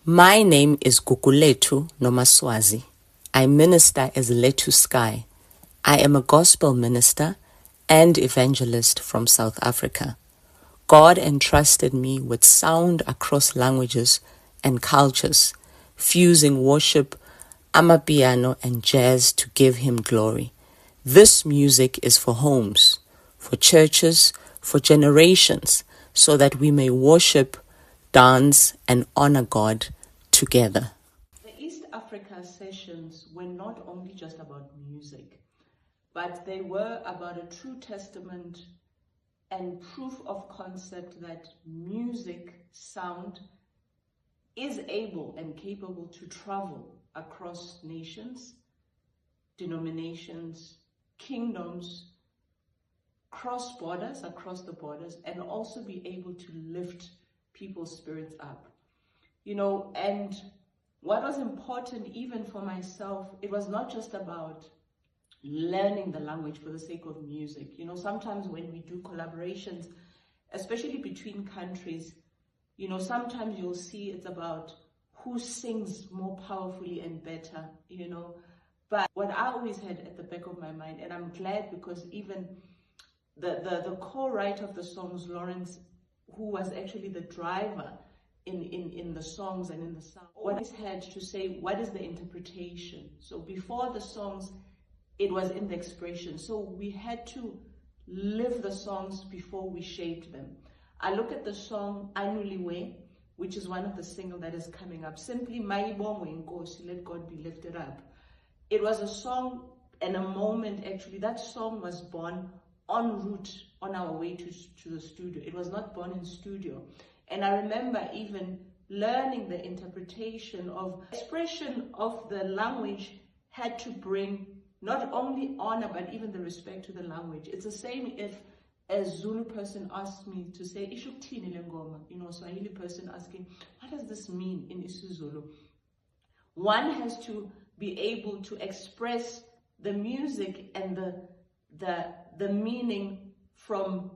My name is Gugulethu Nomaswazi. I minister as Lethu Sky. I am a gospel minister and evangelist from South Africa. God entrusted me with sound across languages and cultures, fusing worship, amapiano, and jazz to give Him glory. This music is for homes, for churches, for generations, so that we may worship, dance, and honor God together. The East Africa sessions were not only just about music, but they were about a true testament and proof of concept that music, sound, is able and capable to travel across nations, denominations, kingdoms, cross borders, across the borders, and also be able to lift people's spirits up. And what was important even for myself, it was not just about learning the language for the sake of music. Sometimes when we do collaborations, especially between countries, sometimes you'll see it's about who sings more powerfully and better, But what I always had at the back of my mind, and I'm glad because even the co-writer of the songs, Lawrence, who was actually the driver in the songs and in the sound, always had to say, what is the interpretation? So before the songs, it was in the expression. So we had to live the songs before we shaped them. I look at the song Anuliwe, which is one of the singles that is coming up. Simply Maibongwe Nkosi, let God be lifted up. It was a song and a moment, actually. That song was born en route on our way to the studio. It was not born in studio. And I remember even learning the interpretation of expression of the language had to bring not only honor, but even the respect to the language. It's the same if a Zulu person asked me to say, Ishuktini lengoma, Swahili person asking, what does this mean in isiZulu? One has to be able to express the music and the meaning from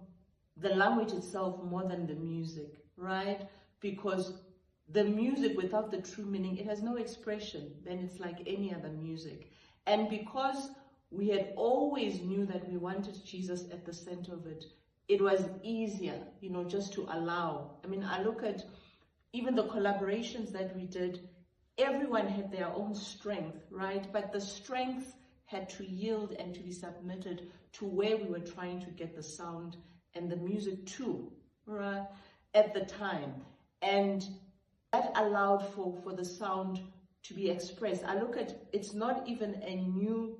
the language itself more than the music, right? Because the music without the true meaning, it has no expression. Then it's like any other music. And because we had always knew that we wanted Jesus at the center of it, it was easier, just to allow. I look at even the collaborations that we did, everyone had their own strength, right? But the strength had to yield and to be submitted to where we were trying to get the sound and the music to, right, at the time. And that allowed for the sound to be expressed. I look at, it's not even a new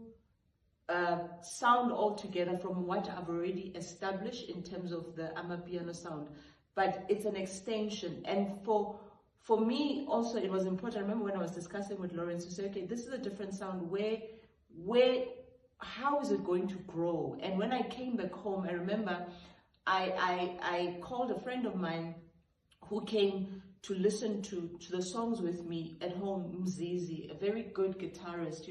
sound altogether from what I've already established in terms of the amapiano sound, but it's an extension. And for me also, it was important. I remember when I was discussing with Lawrence to say, okay, this is a different sound. How is it going to grow? And when I came back home, I remember I called a friend of mine who came to listen to the songs with me at home, Mzizi, a very good guitarist,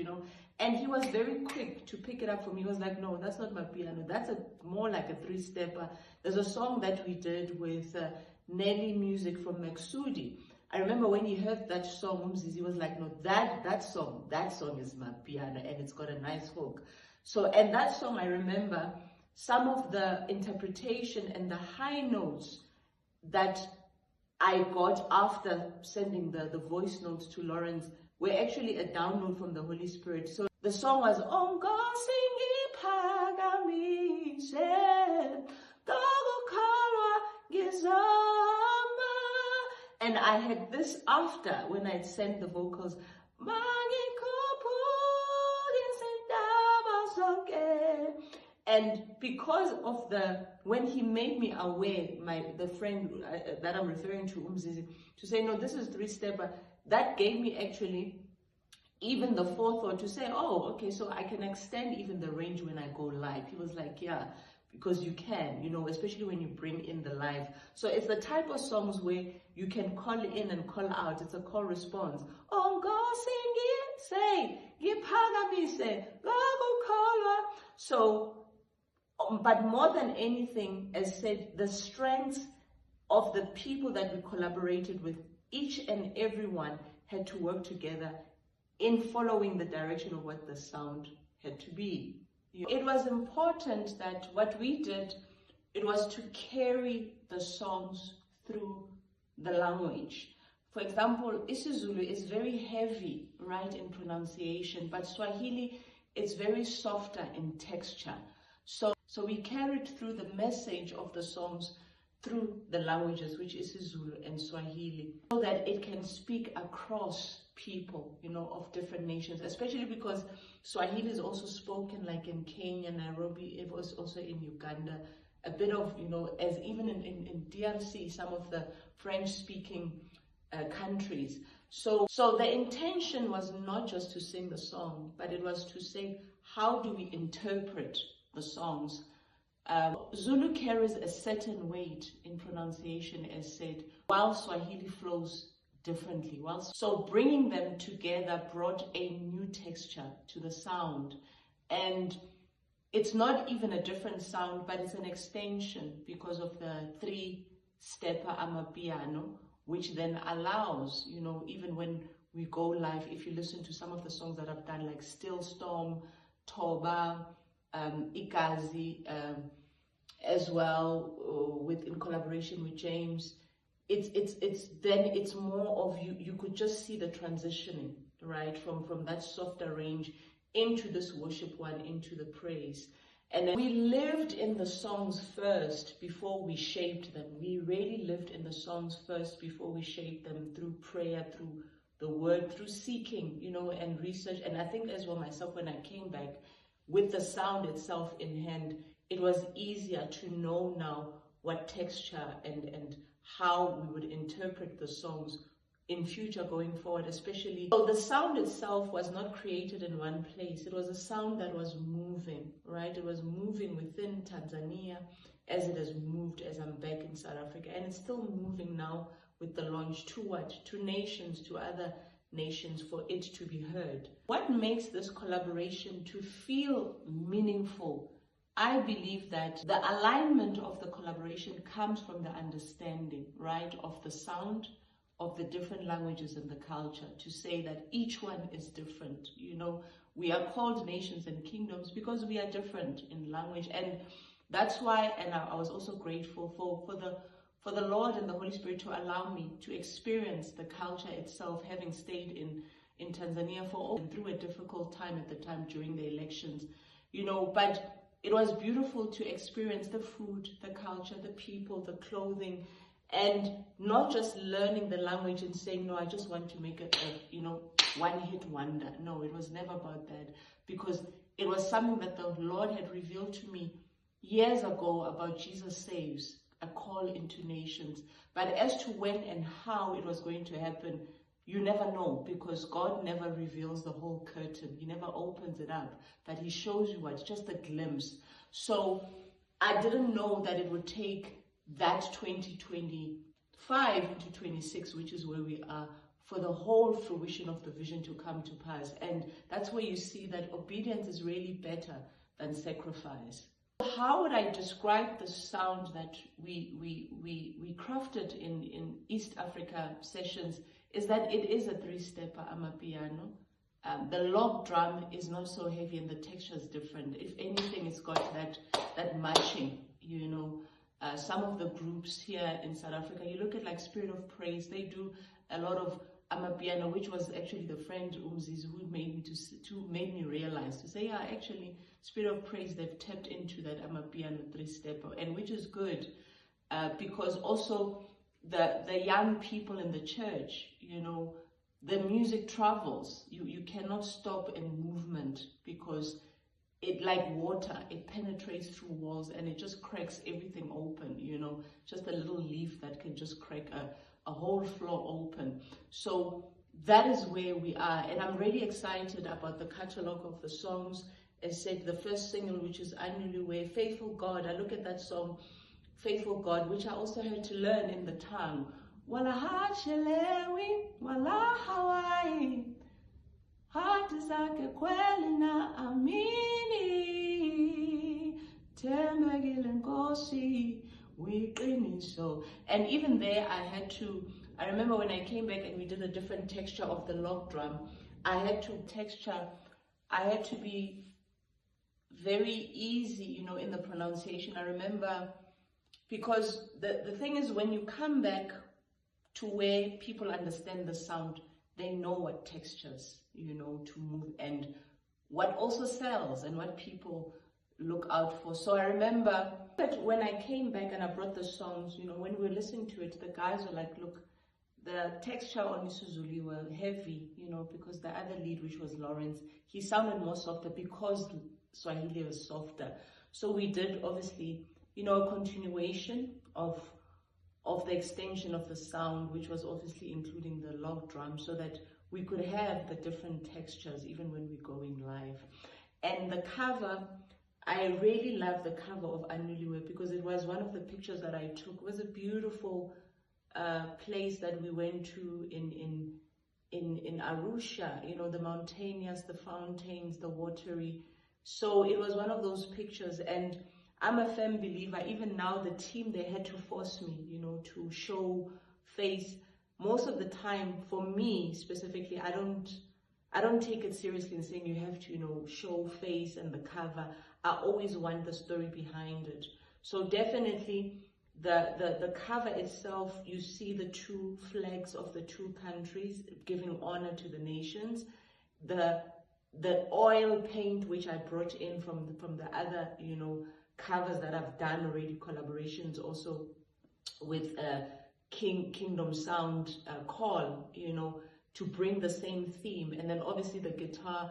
and he was very quick to pick it up for me. He was like, no, that's not my piano. That's more like a three-stepper. There's a song that we did with Nelly Music from Maksudi. I remember when he heard that song, Mzizi was like, no, that song is my piano, and it's got a nice hook. So, and that song, I remember some of the interpretation and the high notes that I got after sending the voice notes to Lawrence were actually a download from the Holy Spirit. So the song was and I had this after when I'd sent the vocals. And because of when he made me aware, the friend that I'm referring to, Umzizi, to say, no, this is three-stepper, that gave me actually even the forethought to say, oh, okay, so I can extend even the range when I go live. He was like, yeah, because you can, especially when you bring in the live. So it's the type of songs where you can call in and call out. It's a call response. Oh, go sing it, say, so, but more than anything, as said, the strength of the people that we collaborated with each and everyone had to work together in following the direction of what the sound had to be. It was important that what we did, it was to carry the songs through the language. For example, isiZulu is very heavy, right, in pronunciation, but Swahili is very softer in texture. So we carried through the message of the songs through the languages, which is isiZulu and Swahili, so that it can speak across people, you know, of different nations, especially because Swahili is also spoken like in Kenya, Nairobi, it was also in Uganda, a bit of, you know, as even in DRC, some of the French-speaking countries. So the intention was not just to sing the song, but it was to say, how do we interpret the songs? Zulu carries a certain weight in pronunciation, as said, while Swahili flows differently. So bringing them together brought a new texture to the sound. And it's not even a different sound, but it's an extension because of the three-stepper amapiano, which then allows, you know, even when we go live, if you listen to some of the songs that I've done, like Still Storm, Toba, Ikazi, as well, in collaboration with James, it's more of you could just see the transitioning, right, from that softer range into this worship one, into the praise. And then we lived in the songs first before we shaped them. We really lived in the songs first before we shaped them, through prayer, through the word, through seeking, you know, and research. And I think as well myself, when I came back with the sound itself in hand, it was easier to know now what texture and how we would interpret the songs in future going forward, especially. So the sound itself was not created in one place. It was a sound that was moving, right? It was moving within Tanzania as it has moved as I'm back in South Africa. And it's still moving now with the launch to what? To nations, to other nations, for it to be heard. What makes this collaboration to feel meaningful? I believe that the alignment of the collaboration comes from the understanding, right, of the sound, of the different languages and the culture, to say that each one is different. You know, we are called nations and kingdoms because we are different in language. And that's why, and I was also grateful for the Lord and the Holy Spirit to allow me to experience the culture itself, having stayed in Tanzania through a difficult time at the time during the elections, you know. But it was beautiful to experience the food, the culture, the people, the clothing, and not just learning the language and saying, no, I just want to make it a, you know, one-hit wonder. No, it was never about that, because it was something that the Lord had revealed to me years ago about Jesus Saves, a call into nations. But as to when and how it was going to happen, you never know, because God never reveals the whole curtain. He never opens it up, but he shows you what, just a glimpse. So I didn't know that it would take that 2025 into 26, which is where we are, for the whole fruition of the vision to come to pass. And that's where you see that obedience is really better than sacrifice. How would I describe the sound that we crafted in East Africa sessions? Is that it is a three-stepper amapiano. The log drum is not so heavy and the texture is different. If anything, it's got that matching, you know. Some of the groups here in South Africa, you look at like Spirit of Praise, they do a lot of amapiano, which was actually the friend Umzizi who made me realize, to say, yeah, actually Spirit of Praise, they've tapped into that amapiano three-stepper, and which is good, because also the young people in the church, you know, the music travels. You cannot stop in movement, because it, like water, it penetrates through walls and it just cracks everything open, you know, just a little leaf that can just crack a whole floor open. So that is where we are, and I'm really excited about the catalog of the songs. As said, the first single, which is Anuliwe, Faithful God. I look at that song, Faithful God, which I also had to learn in the tongue. Wala hachelewi, wala Hawaii, hati zake kweli na amini, tembegile nkosi wiqiniso. And even there I had to I remember when I came back and we did a different texture of the log drum, I had to be very easy, you know, in the pronunciation. I remember, because the thing is, when you come back to where people understand the sound, they know what textures, you know, to move, and what also sells and what people look out for. So I remember that when I came back and I brought the songs, you know, when we were listening to it, the guys were like, look, the texture on Isuzulu were heavy, you know, because the other lead, which was Lawrence, he sounded more softer because Swahili was softer. So we did, obviously, you know, a continuation of the extension of the sound, which was obviously including the log drum, so that we could have the different textures even when we're going live. And the cover, I really love the cover of Anuliwe, because it was one of the pictures that I took. It was a beautiful place that we went to in Arusha, you know, the mountainous, the fountains, the watery. So it was one of those pictures, and I'm a firm believer. Even now, the team, they had to force me, you know, to show face. Most of the time, for me specifically, I don't take it seriously in saying you have to, you know, show face and the cover. I always want the story behind it. So definitely the cover itself, you see the two flags of the two countries giving honor to the nations. The oil paint, which I brought in from the other, you know, covers that I've done already, collaborations also with Kingdom Sound Call, you know, to bring the same theme. And then obviously the guitar,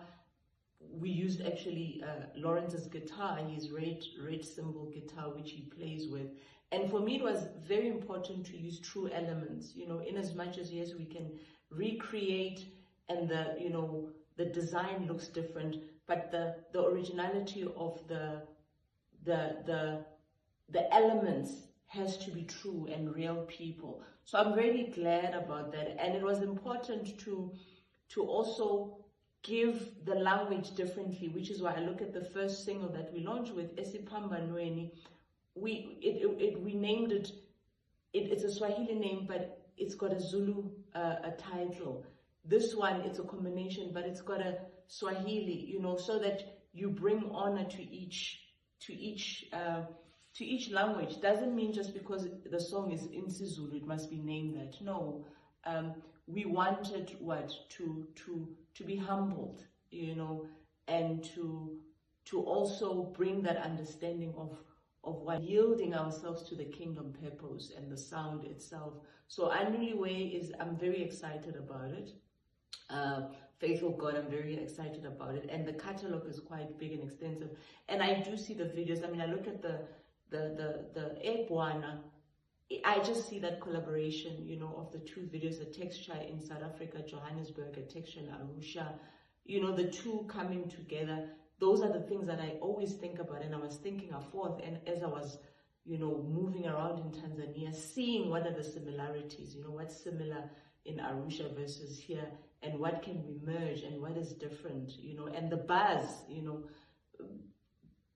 we used actually Lawrence's guitar, his red cymbal guitar, which he plays with. And for me, it was very important to use true elements, you know, in as much as, yes, we can recreate, and the, you know, the design looks different, but the originality of the elements has to be true and real people. So I'm really glad about that. And it was important to also give the language differently, which is why I look at the first single that we launched with, Esipambanweni. We named it, it's a Swahili name, but it's got a Zulu a title. This one, it's a combination, but it's got a Swahili, you know, so that you bring honor to each language. Doesn't mean just because the song is in Zulu it must be named that. No, we wanted to be humbled, you know, and to also bring that understanding of what, yielding ourselves to the kingdom purpose and the sound itself. So Anuliwe is, I'm very excited about it. Faithful God, I'm very excited about it, and the catalog is quite big and extensive. And I do see the videos. I mean, I look at the Ebwana, I just see that collaboration, you know, of the two videos, the texture in South Africa, Johannesburg, a texture in Arusha, you know, the two coming together. Those are the things that I always think about, and I was thinking of forth, and as I was, you know, moving around in Tanzania, seeing what are the similarities, you know, what's similar in Arusha versus here, and what can we merge, and what is different, you know, and the buzz, you know,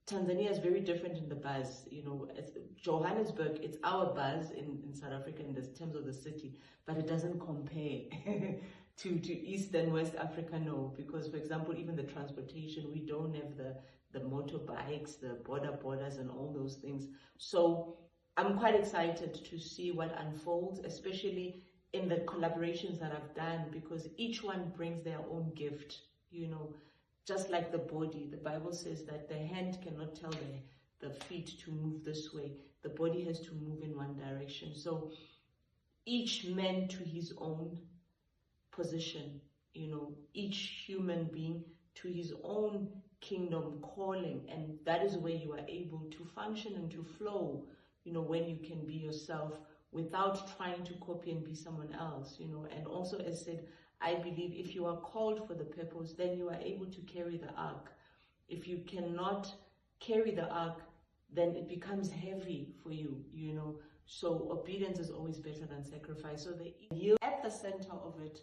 Tanzania is very different in the buzz, you know. Johannesburg, it's our buzz in South Africa in terms of the city, but it doesn't compare to East and West Africa, no, because, for example, even the transportation, we don't have the motorbikes, the borders and all those things. So I'm quite excited to see what unfolds, especially in the collaborations that I've done, because each one brings their own gift, you know. Just like the body, the Bible says that the hand cannot tell the feet to move this way. The body has to move in one direction. So each man to his own position, you know, each human being to his own kingdom calling. And that is where you are able to function and to flow, you know, when you can be yourself without trying to copy and be someone else, you know. And also, as said, I believe if you are called for the purpose, then you are able to carry the ark. If you cannot carry the ark, then it becomes heavy for you, you know. So obedience is always better than sacrifice. So the yield at the center of it,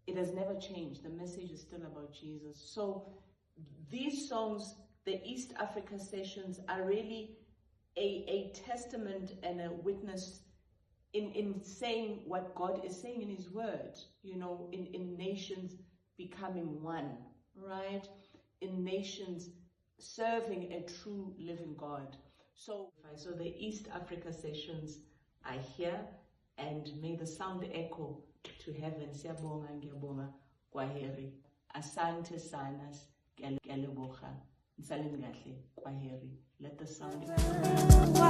it has never changed. The message is still about Jesus. So these songs, the East Africa sessions, are really a testament and a witness in saying what God is saying in His Word, you know, in nations becoming one, right? In nations serving a true living God. So the East Africa sessions are here, and may the sound echo to heaven. Siyabonga, ngiyabonga, kwaheri. Asante sanas, kyaleboga. Nsaleni kahle, kwaheri. Let the sound echo.